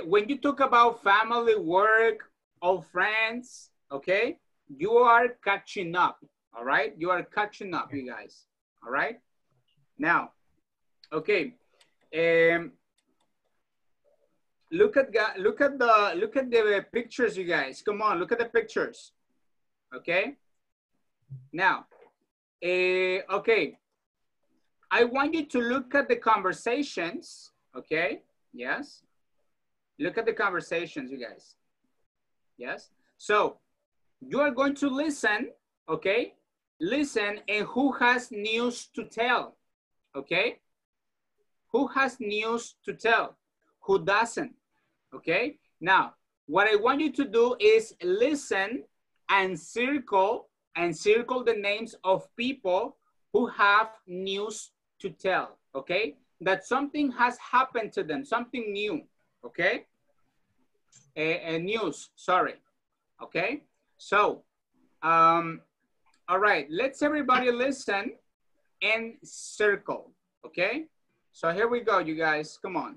When you talk about family, work, old friends, okay, you are catching up, all right? You are catching up, you guys, all right? Now, okay, look at the pictures, you guys. Come on, look at the pictures, okay? Now, okay, I want you to look at the conversations, okay? Yes. Look at the conversations, you guys. Yes. So you are going to listen, okay? Listen, and who has news to tell, okay? Who has news to tell? Who doesn't, okay? Now, what I want you to do is listen and circle the names of people who have news to tell, okay? That something has happened to them, something new, okay? News, sorry, okay? So, all right, let's everybody listen and circle, okay? So here we go, you guys, come on.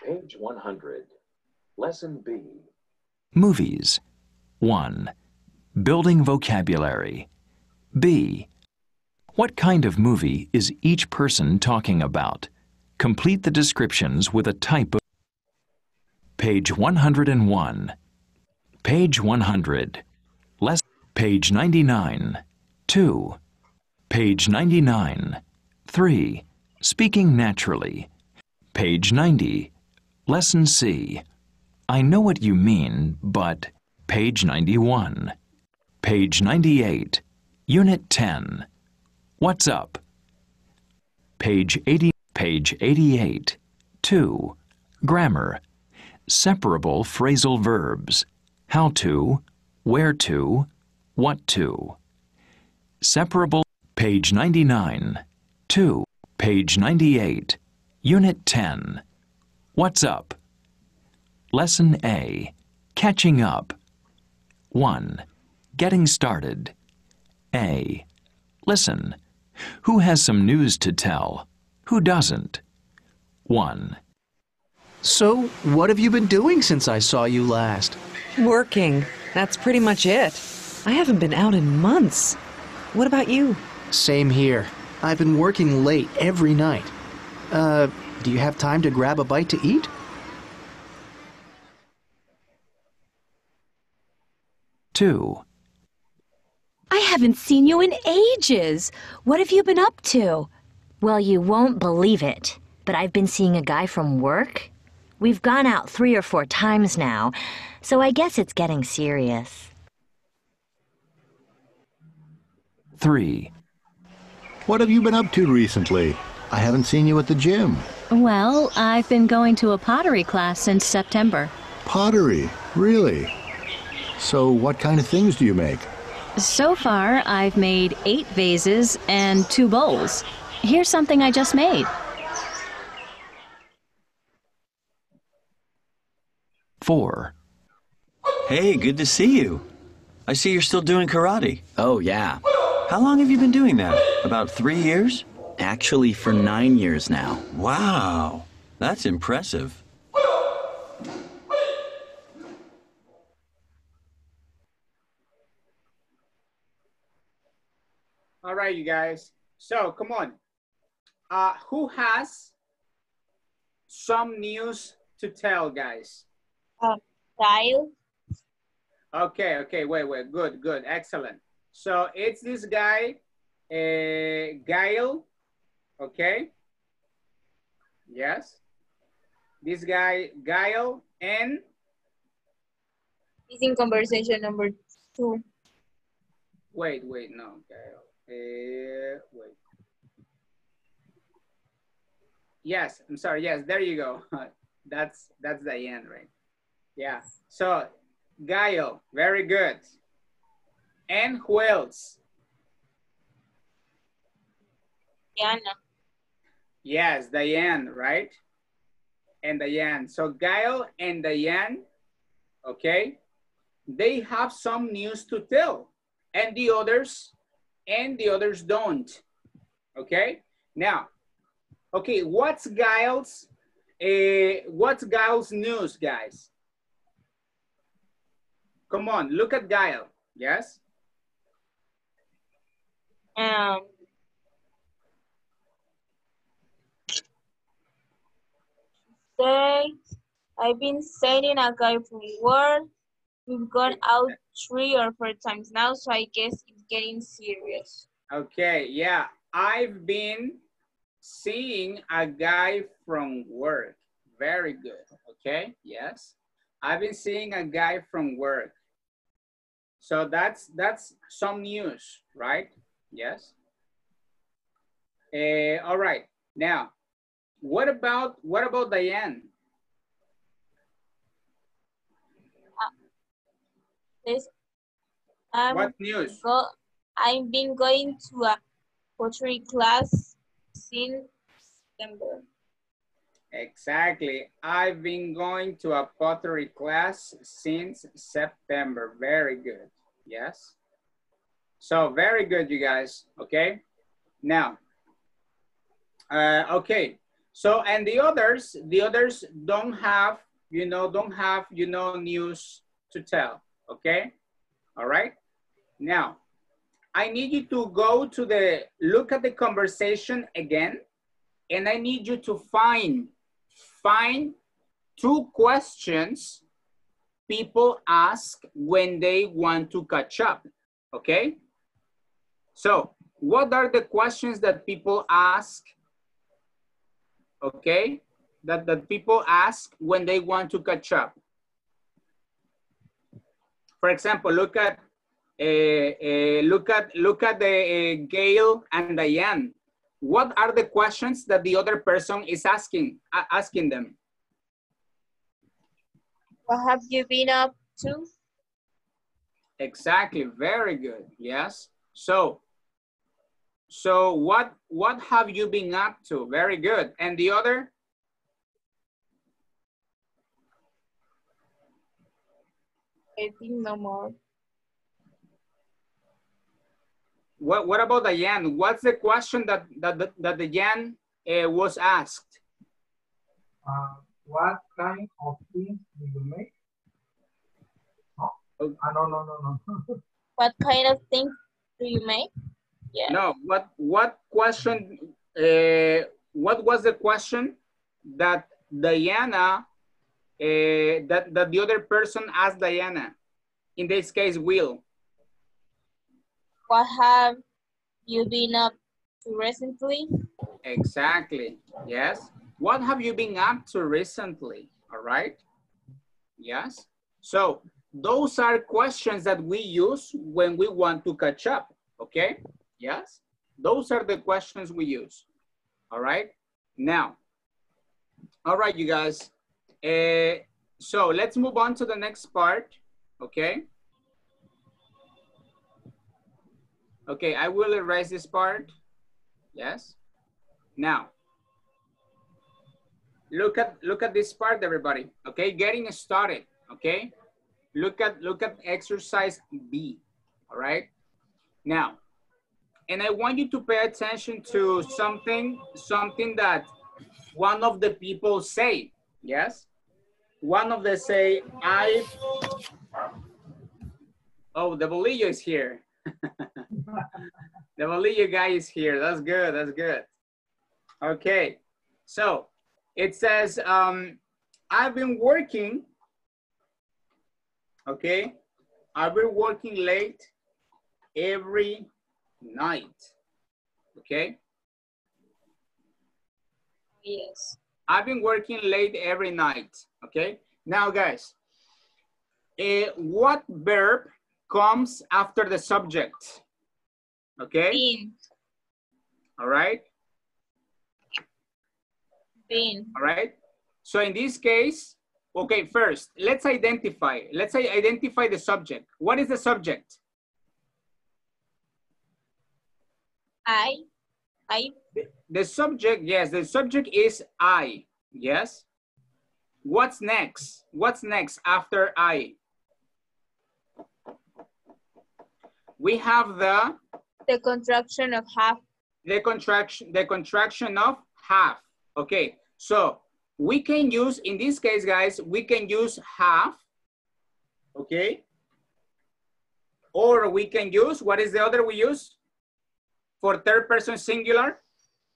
Page 100, Lesson B. Movies. 1. Building vocabulary. B. What kind of movie is each person talking about? Complete the descriptions with a type of... Page 101. Page 100. Page 99. 2. Page 99. 3. Speaking naturally. Page 90. Lesson C. I know what you mean, but... Page 91. Page 98. Unit 10. What's up? Page 80. Page 88. 2. Grammar. Separable phrasal verbs. How to, where to, what to. Separable. Page 99. 2. Page 98. Unit 10. What's up? Lesson A. Catching up. 1. Getting started. A. Listen. Who has some news to tell? Who doesn't? 1. So, what have you been doing since I saw you last? Working. That's pretty much it. I haven't been out in months. What about you? Same here. I've been working late every night. Do you have time to grab a bite to eat? Two. I haven't seen you in ages. What have you been up to? Well, you won't believe it, but I've been seeing a guy from work. We've gone out 3 or 4 times now, so I guess it's getting serious. 3. What have you been up to recently? I haven't seen you at the gym. Well, I've been going to a pottery class since September. Pottery? Really? So what kind of things do you make? So far, I've made 8 vases and 2 bowls. Here's something I just made. 4. Hey, good to see you. I see you're still doing karate. Oh, yeah. How long have you been doing that? About 3 years? Actually, for 9 years now. Wow, that's impressive. All right, you guys. So, come on. Who has some news to tell, guys? Kyle. Okay, wait. Good, excellent. So, it's this guy, Gail. Okay. Yes. This guy, Gail, and? He's in conversation number 2. Wait, no, Gail. Wait. Yes, I'm sorry. Yes, there you go. That's Diane, right? Yeah. So Gail, very good. And who else? Diana. Yes, Diane, right? And Diane. So Gail and Diane, okay, they have some news to tell, and the others don't. Okay, now, okay, what's Gail's news, guys? Come on, look at Gail. Yes. Say, I've been sending a guy from work. We've gone out 3 or 4 times now, so I guess it's getting serious. Okay, yeah, I've been seeing a guy from work. Very good. Okay, yes. I've been seeing a guy from work. So that's some news, right? Yes. All right. Now, what about Diane? What news? I've been going to a pottery class since September. Exactly. I've been going to a pottery class since September. Very good. Yes. So very good, you guys. Okay. Now, okay. So, and the others don't have, news to tell. Okay. All right. Now, I need you to go to look at the conversation again, and I need you to find 2 questions people ask when they want to catch up, okay? So, what are the questions that people ask, okay? That people ask when they want to catch up? For example, look at the Gail and Diane. What are the questions that the other person is asking them? What have you been up to? Exactly, very good. Yes. So what have you been up to? Very good. And the other? I think no more. What about Diane? What's the question that Diane was asked? What kind of things do you make? No. No. What kind of things do you make? Yeah. No. What question? What was the question that Diana? That the other person asked Diana? In this case, Will. What have you been up to recently? Exactly. Yes. What have you been up to recently? All right. Yes. So those are questions that we use when we want to catch up. Okay. Yes. Those are the questions we use. All right. Now. All right, you guys. So let's move on to the next part. Okay. Okay, I will erase this part. Yes. Now, look at this part, everybody. Okay, getting started. Okay, look at exercise B. All right. Now, and I want you to pay attention to something that one of the people say. Yes. One of them say, oh, the Bolillo is here. The Bolillo guy is here. That's good. That's good. Okay. So it says, I've been working. Okay. I've been working late every night. Okay. Yes. I've been working late every night. Okay. Now, guys, what verb comes after the subject? Okay. Been. All right. Been. All right. So in this case, Okay, first, let's identify. Let's say identify the subject. What is the subject? I. The subject, yes, the subject is I, yes. What's next? What's next after I? We have the contraction of half. The contraction of half. Okay, so we can use, in this case, guys, we can use half, okay? Or we can use, what is the other we use? For third person singular?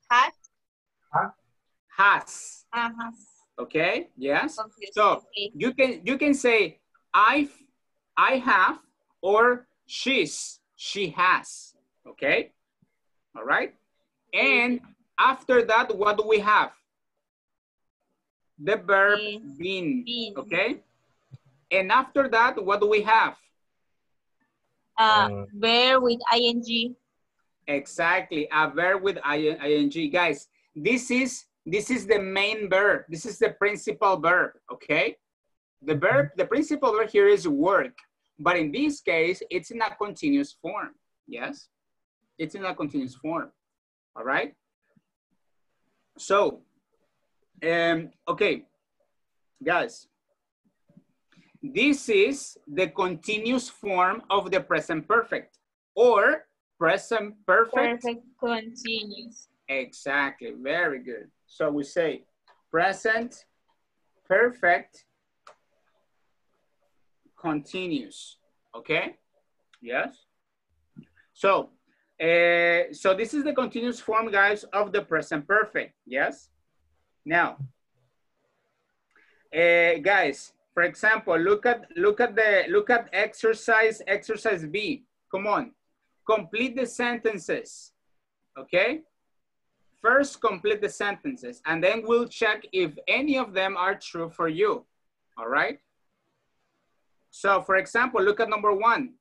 Has. Has. Has. Okay, yes. Okay. So you can say I have, or she has, okay? All right. And after that, what do we have? The verb been, okay? And after that, what do we have? Verb with ing. Exactly, a verb with ing. Guys, this is the main verb. This is the principal verb, okay? The principal verb here is work, but in this case, it's in a continuous form, yes? It's in a continuous form, all right? So, okay, guys, this is the continuous form of the present perfect, or present perfect. Perfect continuous. Exactly, very good. So we say present perfect continuous, okay? Yes. So, so this is the continuous form, guys, of the present perfect, yes? Now, guys, for example, look at exercise B. Come on, complete the sentences, okay? First, complete the sentences, and then we'll check if any of them are true for you, all right? So, for example, look at number 1.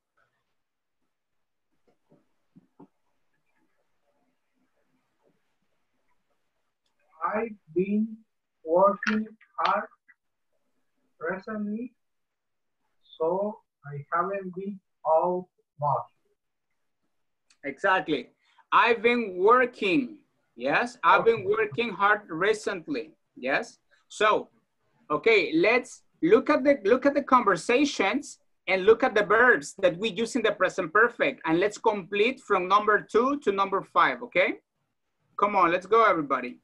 I've been working hard recently, so I haven't been out much. Exactly. I've been working. Yes, I've been working hard recently. Yes. So, okay, let's look at the conversations and look at the verbs that we use in the present perfect, and let's complete from number 2 to number 5. Okay. Come on, let's go, everybody.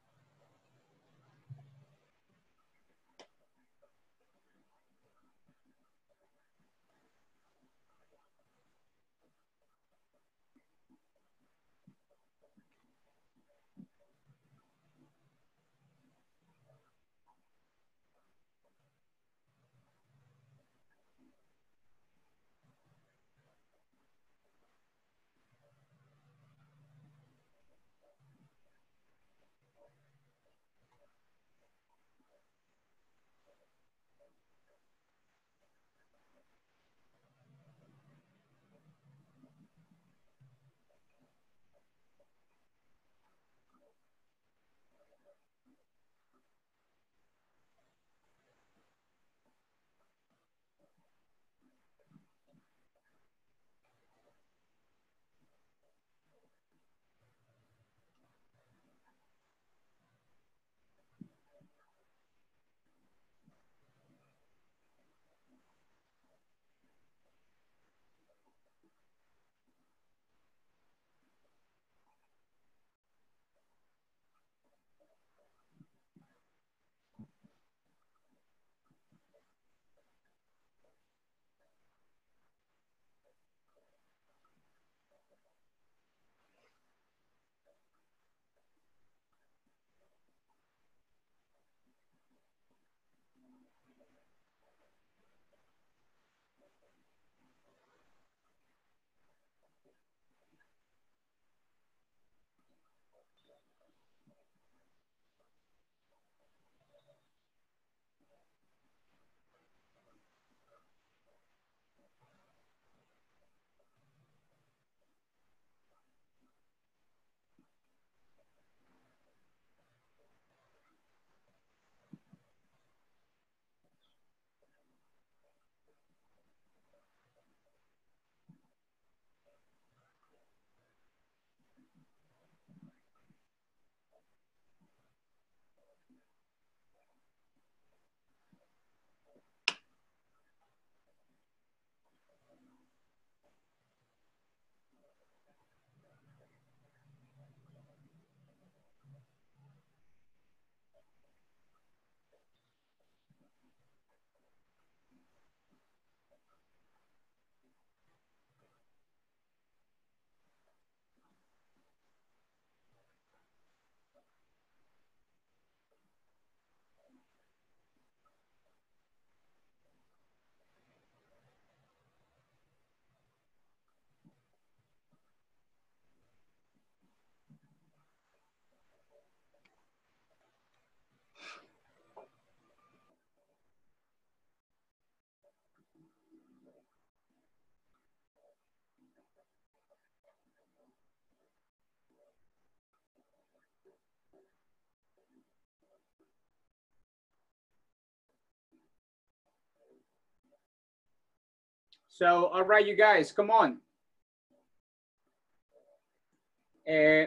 So, all right, you guys, come on.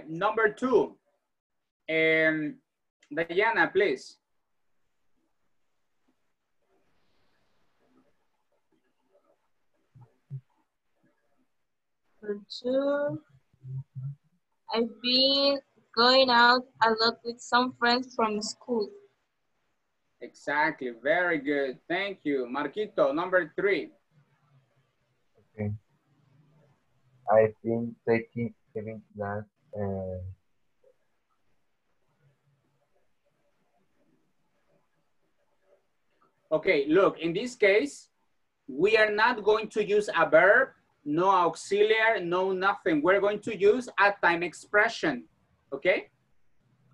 Number 2. Diana, please. Number 2, I've been going out a lot with some friends from school. Exactly, very good. Thank you. Marquito, number 3. Okay. I've been taking evening class and Okay, look, in this case, we are not going to use a verb, no auxiliary, no nothing. We're going to use a time expression, okay?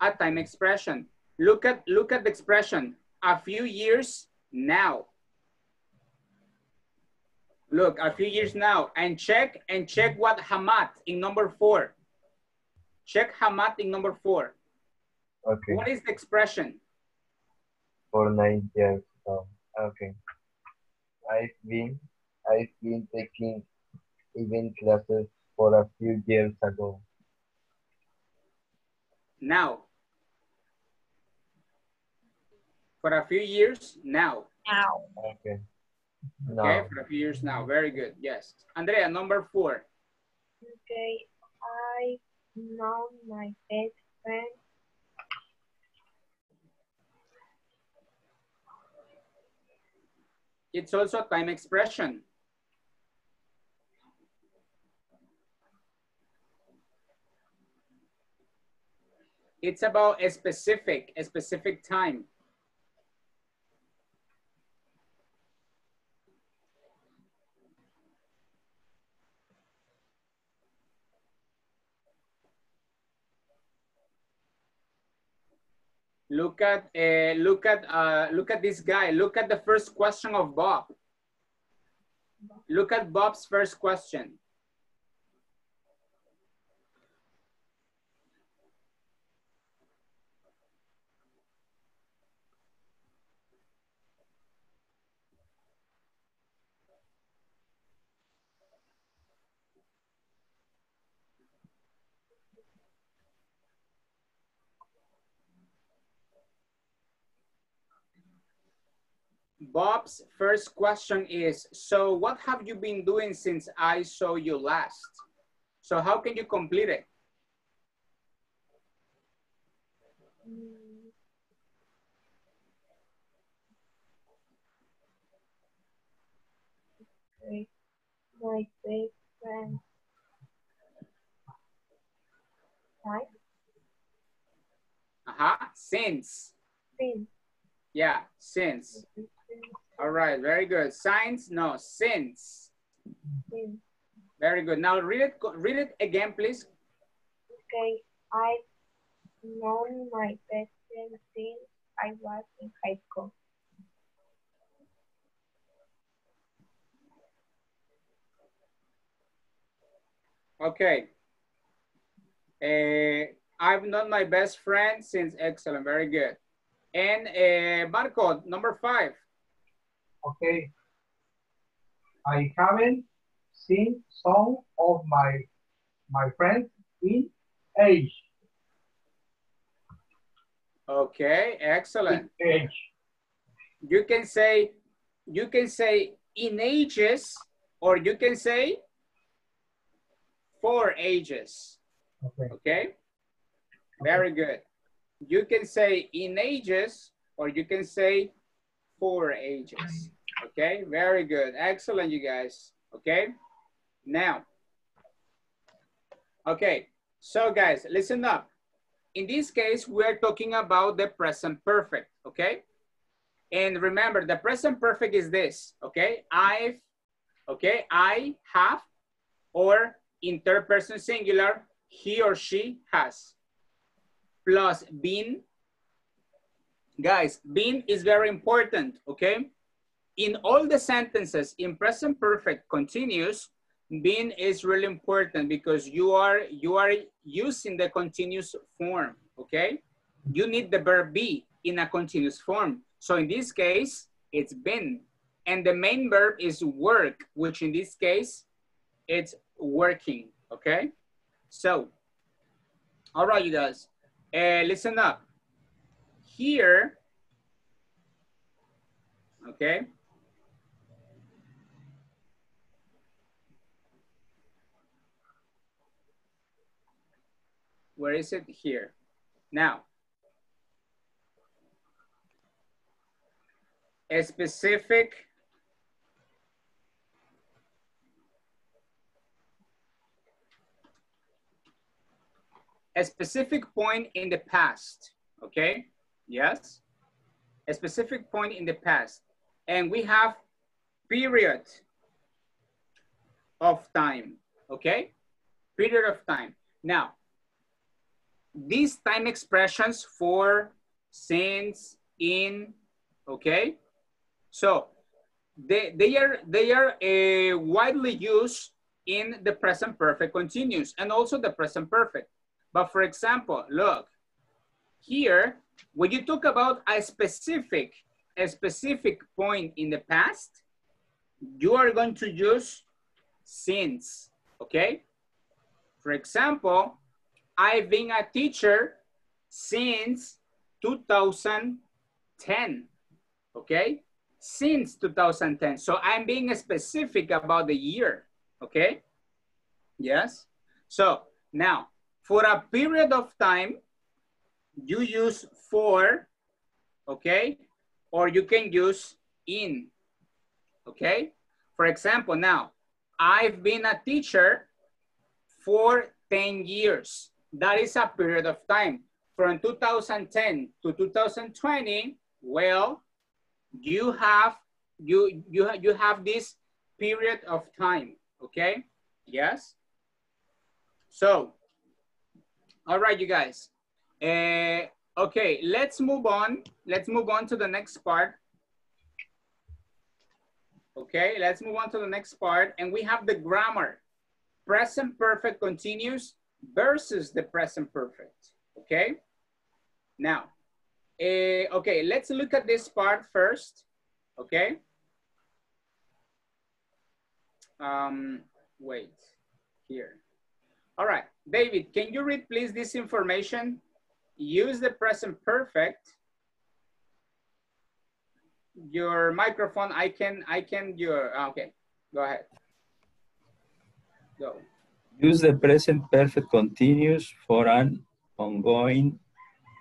A time expression. Look at the expression, a few years now. Look, a few years now, and check what Hamat in number 4. Check Hamat in number 4. okay. What is the expression? For 9 years. Okay. I've been taking evening classes for a few years ago. Now. For a few years now. Now. Okay. Okay, Now. for a few years now. Very good. Yes. Andrea, number 4. Okay, I've known my best friend. It's also a time expression. It's about a specific time. Look at this guy. Look at the first question of Bob. Look at Bob's first question. Bob's first question is, so what have you been doing since I saw you last? So how can you complete it? Okay, my best friend. Right? Since. Since. Yeah, since. All right, very good. Since, no, since. Since. Very good. Now read it again, please. Okay, I've known my best friend since I was in high school. Okay. I've known my best friend since, excellent, very good. And Marco, number 5. Okay. I haven't seen some of my friends in age. Okay, excellent. In age. You can say in ages, or you can say for ages. Okay. Okay? Very good. You can say in ages, or you can say for ages. Okay, very good. Excellent, you guys. Okay, now. Okay, so guys, listen up. In this case, we're talking about the present perfect, okay? And remember, the present perfect is this, okay? I have, or in third person singular, he or she has, plus been. Guys, been is very important, okay? In all the sentences in present perfect continuous, been is really important because you are using the continuous form, okay? You need the verb be in a continuous form. So in this case, it's been, And the main verb is work, which in this case, it's working, okay? So, all right, you guys, listen up. Here, okay? Where is it? Here. Now, a specific point in the past, okay? Yes, a specific point in the past. And we have period of time, okay? Period of time. Now, these time expressions for, since, in, okay? So they are widely used in the present perfect continuous and also the present perfect. But for example, look, here, when you talk about a specific point in the past, you are going to use since, okay? For example, I've been a teacher since 2010, okay? Since 2010. So I'm being specific about the year, okay? Yes? So now, for a period of time, you use for, okay? Or you can use in, okay? For example, now, I've been a teacher for 10 years. That is a period of time. From 2010 to 2020, well, you have this period of time, okay? Yes? So, all right, you guys. Okay, let's move on. Let's move on to the next part. Okay, let's move on to the next part. And we have the grammar. Present perfect continuous versus the present perfect, okay? Now, okay, let's look at this part first, okay? Wait, here. All right, David, can you read please this information? Use the present perfect. Your microphone, okay, go ahead. Go. Use the present perfect continuous for an ongoing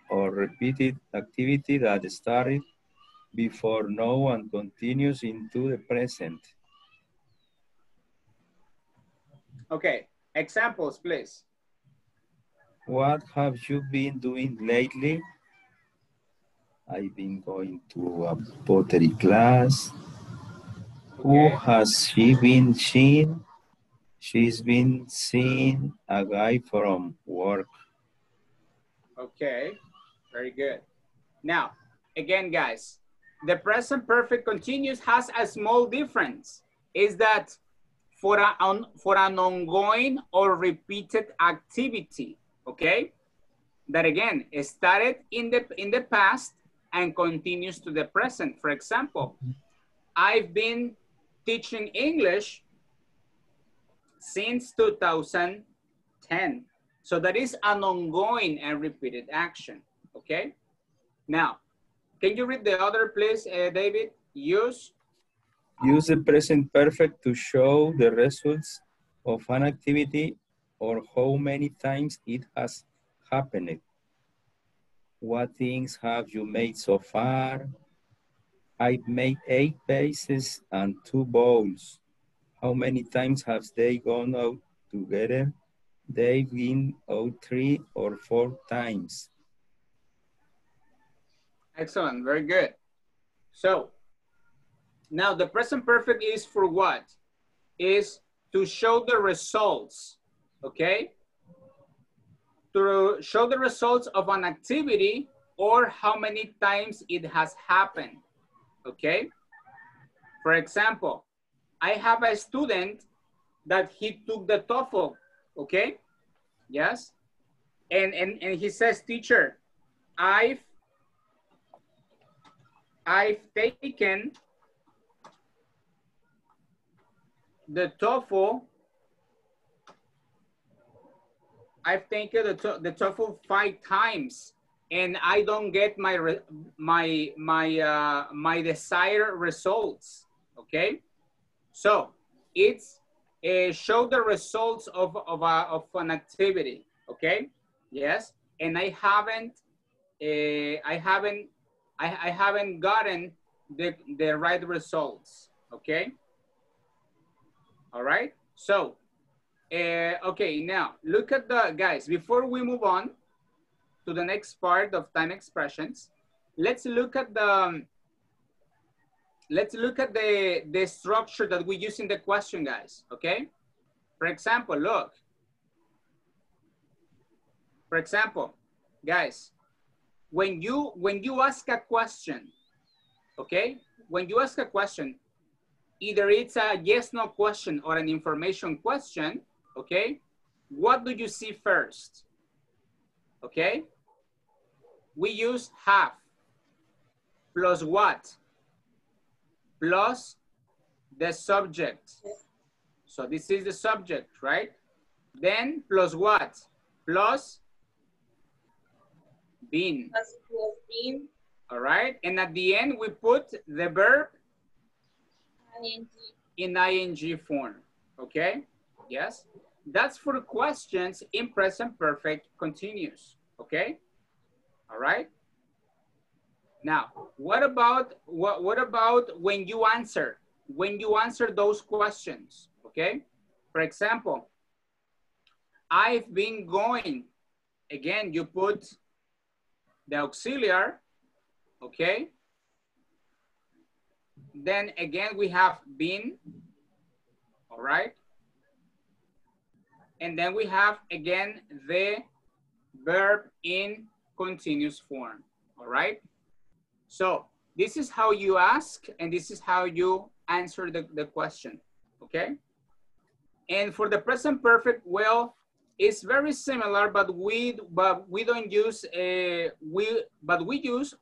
or repeated activity that started before now and continues into the present. Okay, examples, please. What have you been doing lately? I've been going to a pottery class. Okay. Who has she been seeing? She's been seeing a guy from work. Okay, very good. Now, again, guys, the present perfect continuous has a small difference. Is that for an ongoing or repeated activity, okay? That again, started in the past and continues to the present. For example, I've been teaching English since 2010. So that is an ongoing and repeated action, okay? Now, can you read the other, please, David? Use the present perfect to show the results of an activity or how many times it has happened. What things have you made so far? I've made 8 vases and 2 bowls. How many times have they gone out together? They've been out 3 or 4 times. Excellent, very good. So, now the present perfect is for what? Is to show the results, okay? To show the results of an activity or how many times it has happened, okay? For example, I have a student that he took the TOEFL, okay? Yes, and he says, teacher, I've taken the TOEFL, I've taken the TOEFL 5 times, and I don't get my desired results. Okay, so it's show the results of an activity. Okay, yes, and I haven't gotten the right results. Okay, all right. So okay, now look at the guys. Before we move on to the next part of time expressions, let's look at the structure that we use in the question, guys. Okay. For example, look. For example, guys, when you ask a question, okay, when you ask a question, either it's a yes/no question or an information question, okay, what do you see first? Okay, we use have plus what? Plus the subject. So this is the subject, right? Then plus what? Plus been. Plus been. All right, and at the end we put the verb ing. In ing form. Okay, yes, that's for questions in present perfect continuous. Okay, all right. Now, what about when you answer those questions? Okay, for example, I've been going. Again, you put the auxiliary. Okay, then again we have been. All right, and then we have again the verb in continuous form. All right, so this is how you ask and this is how you answer the question. Okay, and for the present perfect, well, it's very similar, but we don't use we use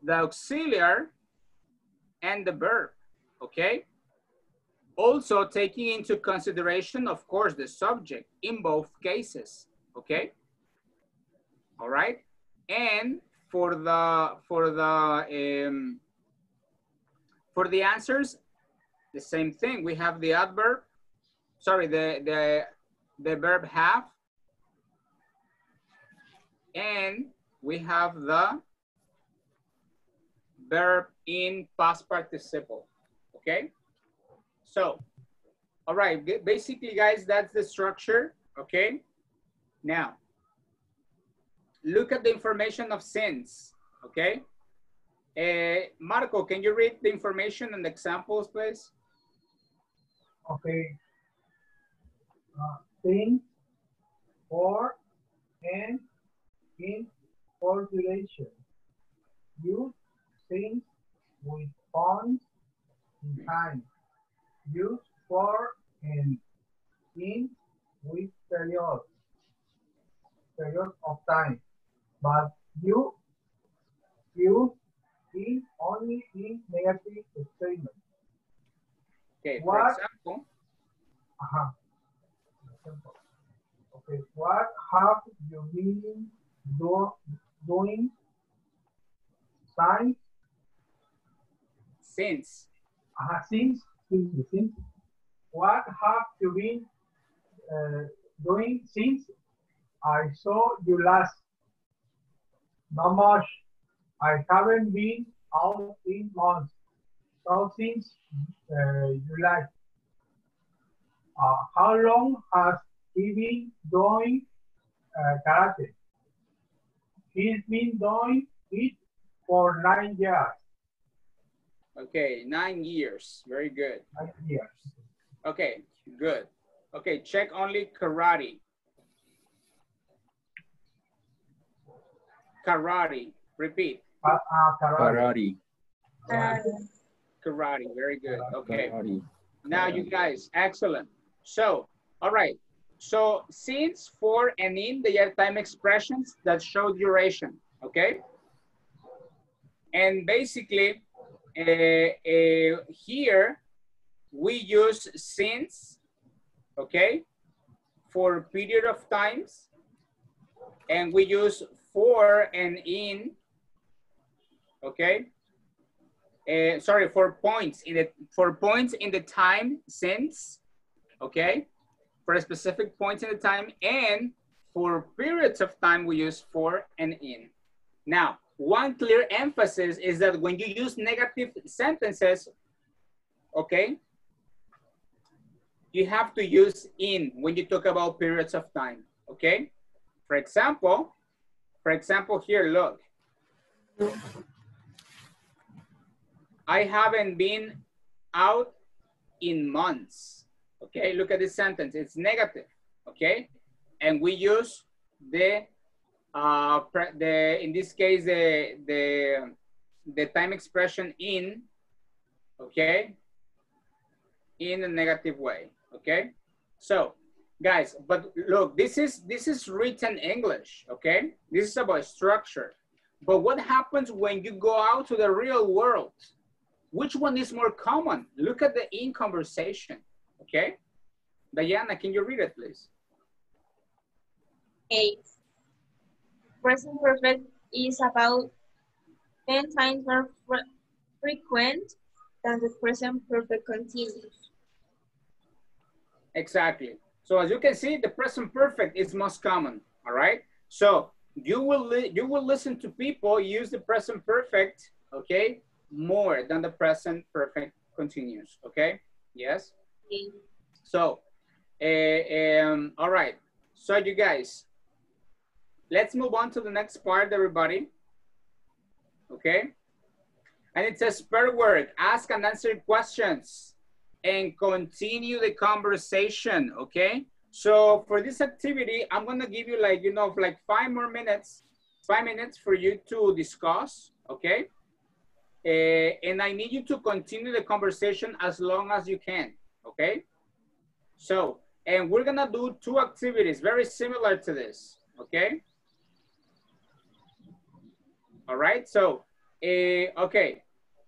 the auxiliary and the verb. Okay, also taking into consideration, of course, the subject in both cases. Okay, all right, and for the answers, the same thing. We have the adverb, sorry, the verb have, and we have the verb in past participle. Okay, so all right, basically guys, that's the structure. Okay, now look at the information of since. Okay, Marco, can you read the information and the examples, please? Okay. Since, for, and, in, for duration. Use since with points in time. Use for and in with period of time. But you use in only in negative statements. Okay, for example. Okay, what have you been doing since? Since. What have you been doing since I saw you last? Not much. I haven't been out in months. So since July. How long has he been doing karate? He's been doing it for 9 years. Okay, 9 years. Very good. 9 years. Okay, good. Okay, check only karate. Karate. Repeat. Karate. Karate. Very good. Okay. Karate. Now you guys, excellent. So, all right. So since, for, and in, they are time expressions that show duration. Okay. And basically, here we use since, okay, for period of times, and we use for and in, okay. Sorry, for points in the time since, okay, for a specific point in the time, and for periods of time we use for and in. Now, one clear emphasis is that when you use negative sentences, okay, you have to use in when you talk about periods of time, okay? For example here, look. I haven't been out in months, okay? Look at this sentence, it's negative, okay? And we use in this case, the time expression in, okay? In a negative way, okay? So, guys, but look, this is written English, okay? This is about structure. But what happens when you go out to the real world? Which one is more common? Look at the in conversation, okay? Diana, can you read it, please? 8. Present perfect is about 10 times more frequent than the present perfect continuous. Exactly. So as you can see, the present perfect is most common, all right? So you will listen to people use the present perfect, okay, more than the present perfect continuous, okay? Yes? Okay. So, all right. So you guys, let's move on to the next part, everybody. Okay? And it says per word, ask and answer questions and continue the conversation, okay? So for this activity, I'm gonna give you like, you know, like 5 minutes for you to discuss, okay? And I need you to continue the conversation as long as you can, okay? So, and we're gonna do 2 activities very similar to this, okay? All right, so, okay,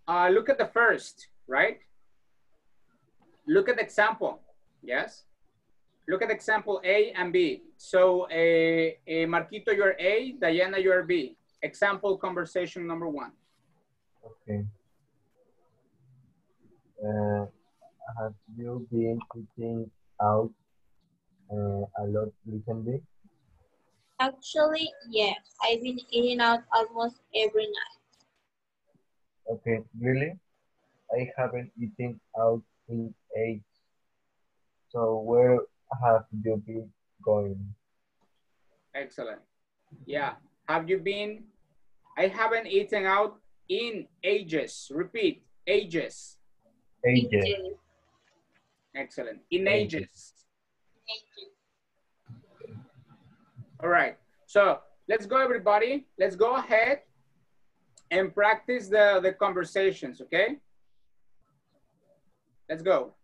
look at the first, right? Look at the example, yes? Look at example A and B. So, Marquito, you're A, Diana, you're B. Example conversation number 1. Okay. Have you been eating out a lot recently? Actually, yes. I've been eating out almost every night. Okay, really? I haven't eaten out in ages. So where have you been going? Excellent. Yeah. Have you been? I haven't eaten out in ages. Repeat, ages. Ages. Excellent. In ages. All right. So let's go, everybody. Let's go ahead and practice the conversations, okay? Let's go.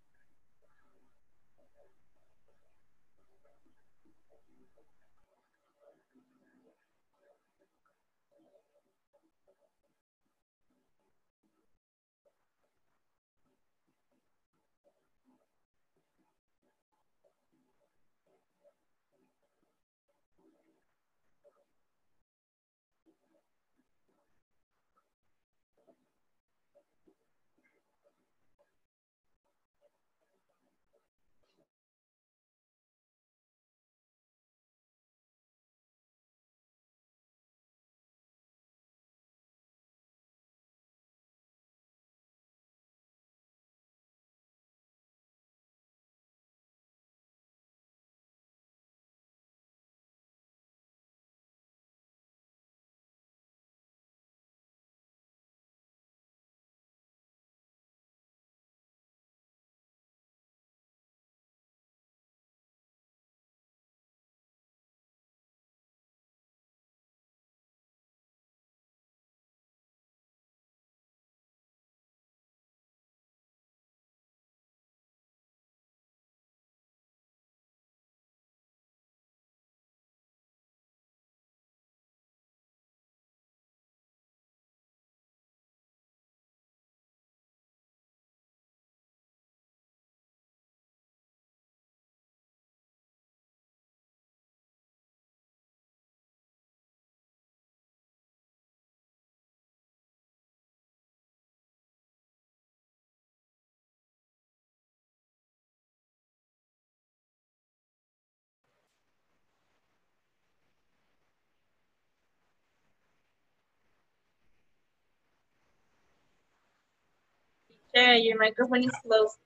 Yeah, your microphone is closed.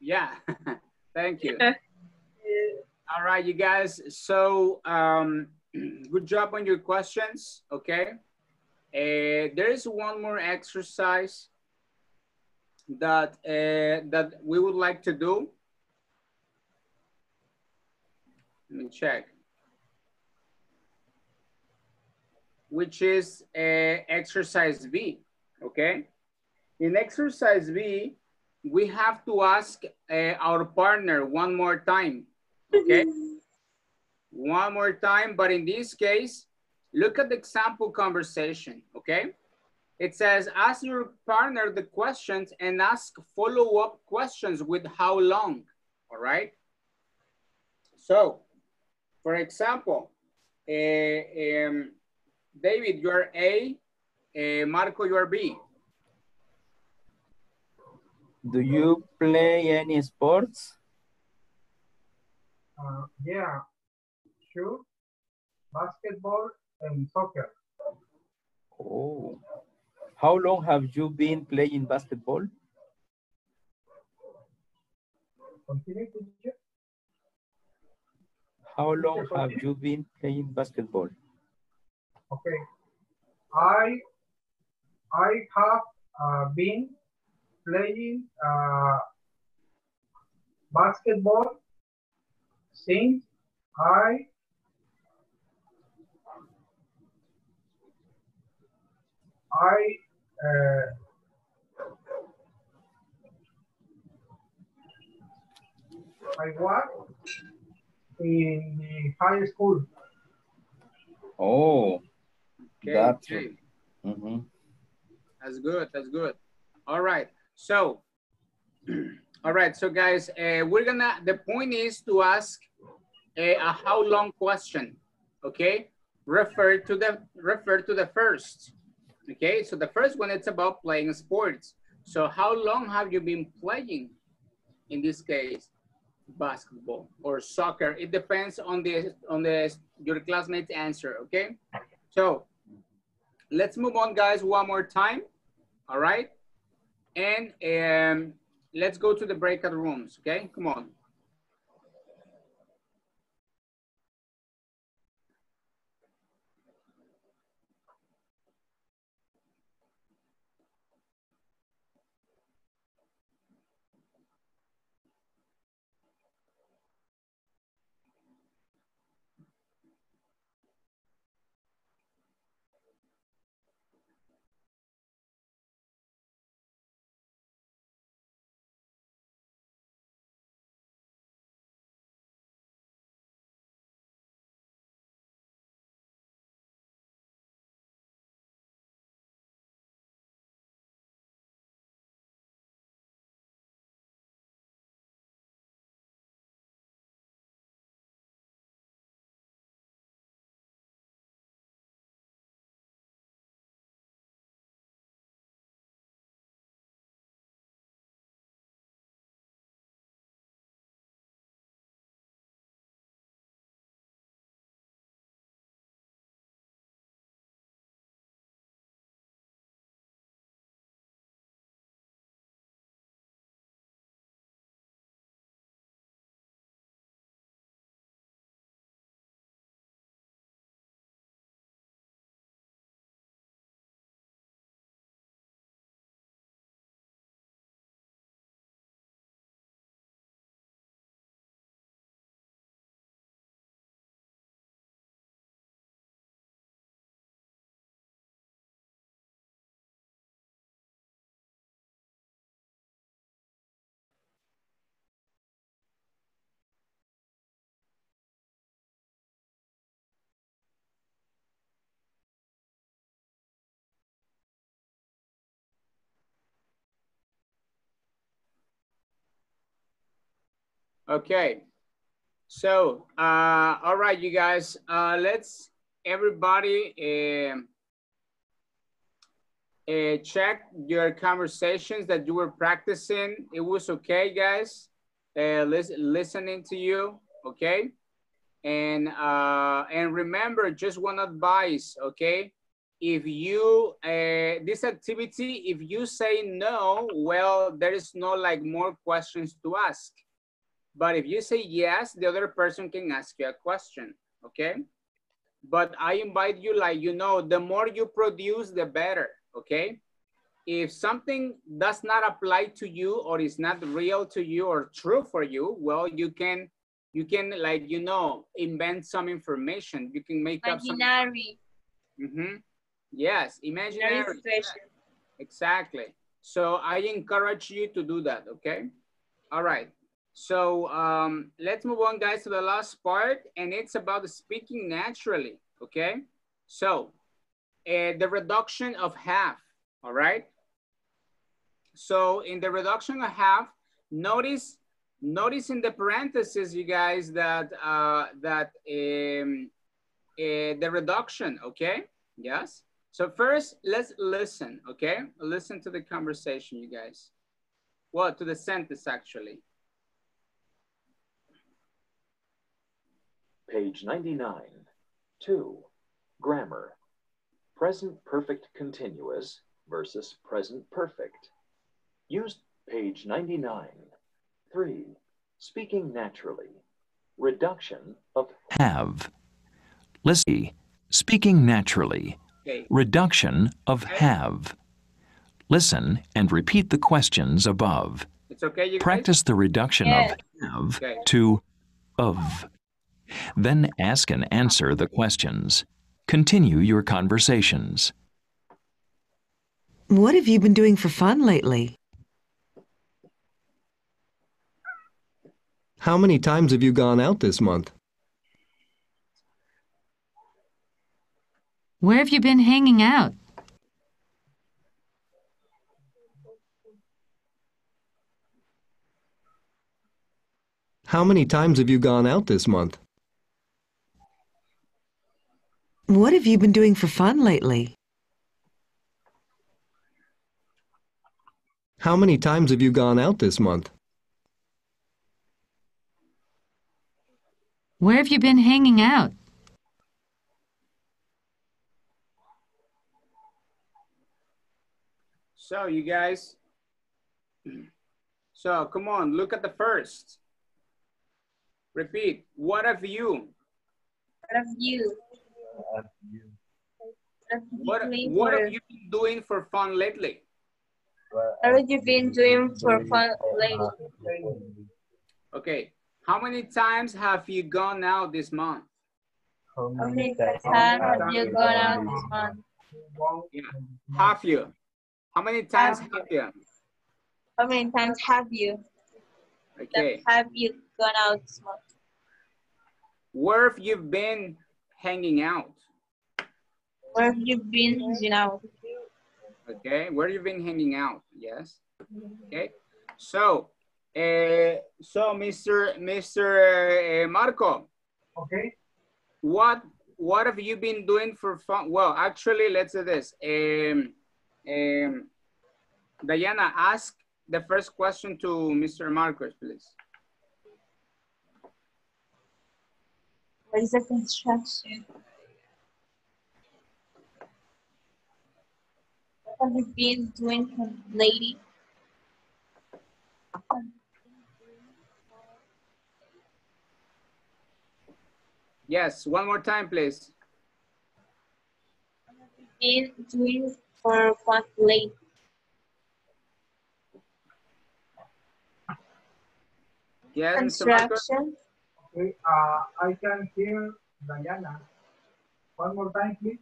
Yeah, thank you. All right, you guys. So good job on your questions, okay? There is one more exercise that, that we would like to do. Let me check. Which is exercise B, okay? In exercise B, we have to ask our partner one more time, okay? One more time, but in this case, look at the example conversation, okay? It says, ask your partner the questions and ask follow-up questions with how long, all right? So, for example, David, you are A, Marco, you are B. Do you play any sports? Yeah, sure. Basketball and soccer. Oh. How long have you been playing basketball? Continue, teacher. How long have you been playing basketball? Okay. I have been playing basketball since I was in the high school. Oh, Okay, that's okay. Mm-hmm. That's good, that's good. All right, so, all right, so guys, the point is to ask a how long question, okay? Refer to the first, okay? So the first one, it's about playing sports. So how long have you been playing, in this case, basketball or soccer? It depends on your classmate's answer, okay? So let's move on, guys, one more time, all right? And let's go to the breakout rooms, okay? Come on. Okay, so, all right, you guys, let's everybody check your conversations that you were practicing. It was okay, guys, listening to you, okay? And remember, just one advice, okay? if you, this activity, if you say no, well, there is no like more questions to ask. But if you say yes, the other person can ask you a question, okay? But I invite you, like, you know, the more you produce, the better, okay? If something does not apply to you or is not real to you or true for you, well, you can like, you know, invent some information. You can make up some. Imaginary. Yes, imaginary. Situation. Exactly. So I encourage you to do that, okay? All right. So let's move on, guys, to the last part, and it's about speaking naturally, okay? So the reduction of half, all right? So in the reduction of half, notice in the parentheses, you guys, that the reduction, okay? Yes. So first, let's listen, okay? Listen to the conversation, you guys. Well, to the sentence, actually. Page 99. 2. Grammar. Present perfect continuous versus present perfect. Use page 99. 3. Speaking naturally. Reduction of have. Listen. Speaking naturally. Okay. Reduction of have. Listen and repeat the questions above. It's okay, you guys? Practice the reduction of have to of. Then ask and answer the questions. Continue your conversations. What have you been doing for fun lately? How many times have you gone out this month? Where have you been hanging out? How many times have you gone out this month? What have you been doing for fun lately? How many times have you gone out this month? Where have you been hanging out? So you guys, so come on, look at the first. Repeat, what have you? What have you? What have you been doing for fun lately? What have you been doing for fun lately? Okay, how many times have you gone out this month? How many times have you gone out this month? Yeah. Have you? How many times have you? How many times have you? Okay. Have you gone out this month? Where have you been hanging out? Where have you been hanging out? Okay, where have you been hanging out? Yes. Okay. So, Mr. Marco. Okay. What have you been doing for fun? Well, actually, let's do this. Diana, ask the first question to Mr. Marcos, please. What is the construction? What have you been doing, lady? Yes, one more time, please. What have you been doing for fun, lady? Yes, Mr. Marcos. Construction. Okay, I can hear Diana. One more time, please.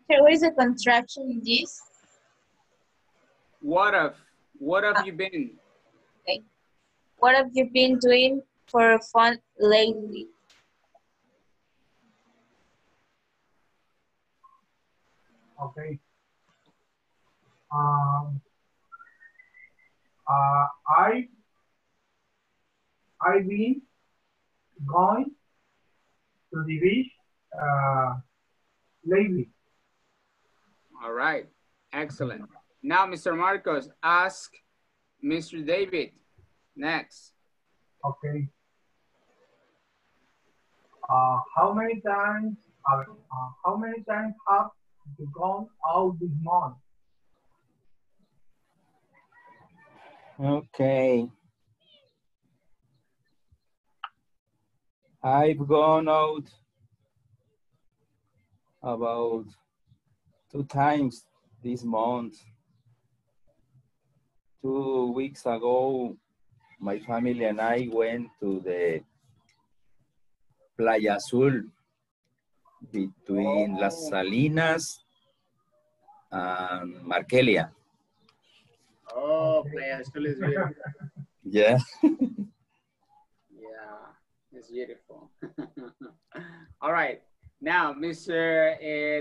Okay, what is the construction in this? What have you been? Okay. What have you been doing for fun lately? Okay. I've been going to the beach lately. All right, excellent. Now, Mr. Marcos, ask Mr. David next. Okay. How many times How many times have you gone out this month? Okay. I've gone out about 2 times this month. 2 weeks ago, my family and I went to the Playa Azul between Las Salinas and Markelia. Oh, Playa Azul is beautiful. Yeah. Yeah, it's beautiful. All right. Now, Mr.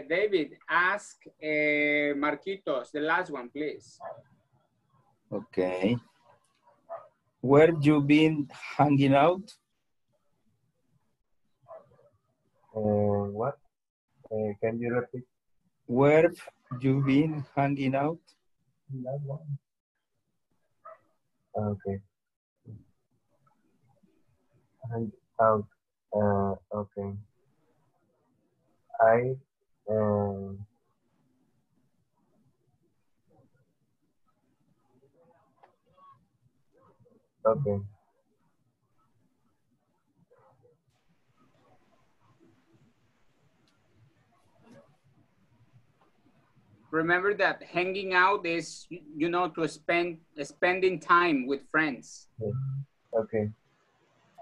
David, ask Marquitos, the last one, please. Okay. Where you been hanging out? What? Can you repeat? Where you been hanging out? That one. Okay. Hang out. Okay. I okay. Remember that hanging out is, you know, to spending time with friends. Yes. Okay.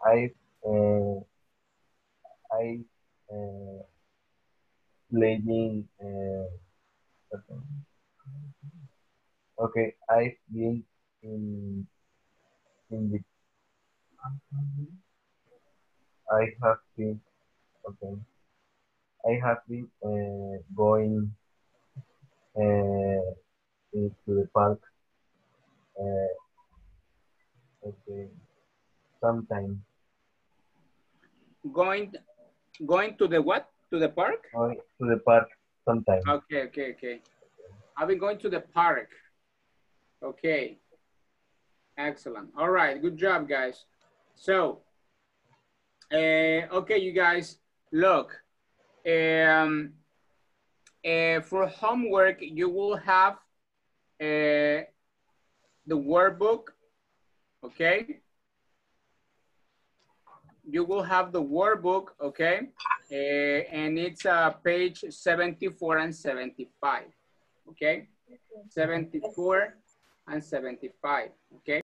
I playing. Okay. I've been in the. I have been. Okay. I have been going into the park. Okay. Sometime. Going to the what? To the park? Going to the park sometime. Okay. I've been going to the park. Okay. Excellent. All right. Good job, guys. So, okay, you guys, look. For homework, you will have the workbook, okay? You will have the workbook, okay? And it's page 74 and 75, okay? 74 and 75, okay?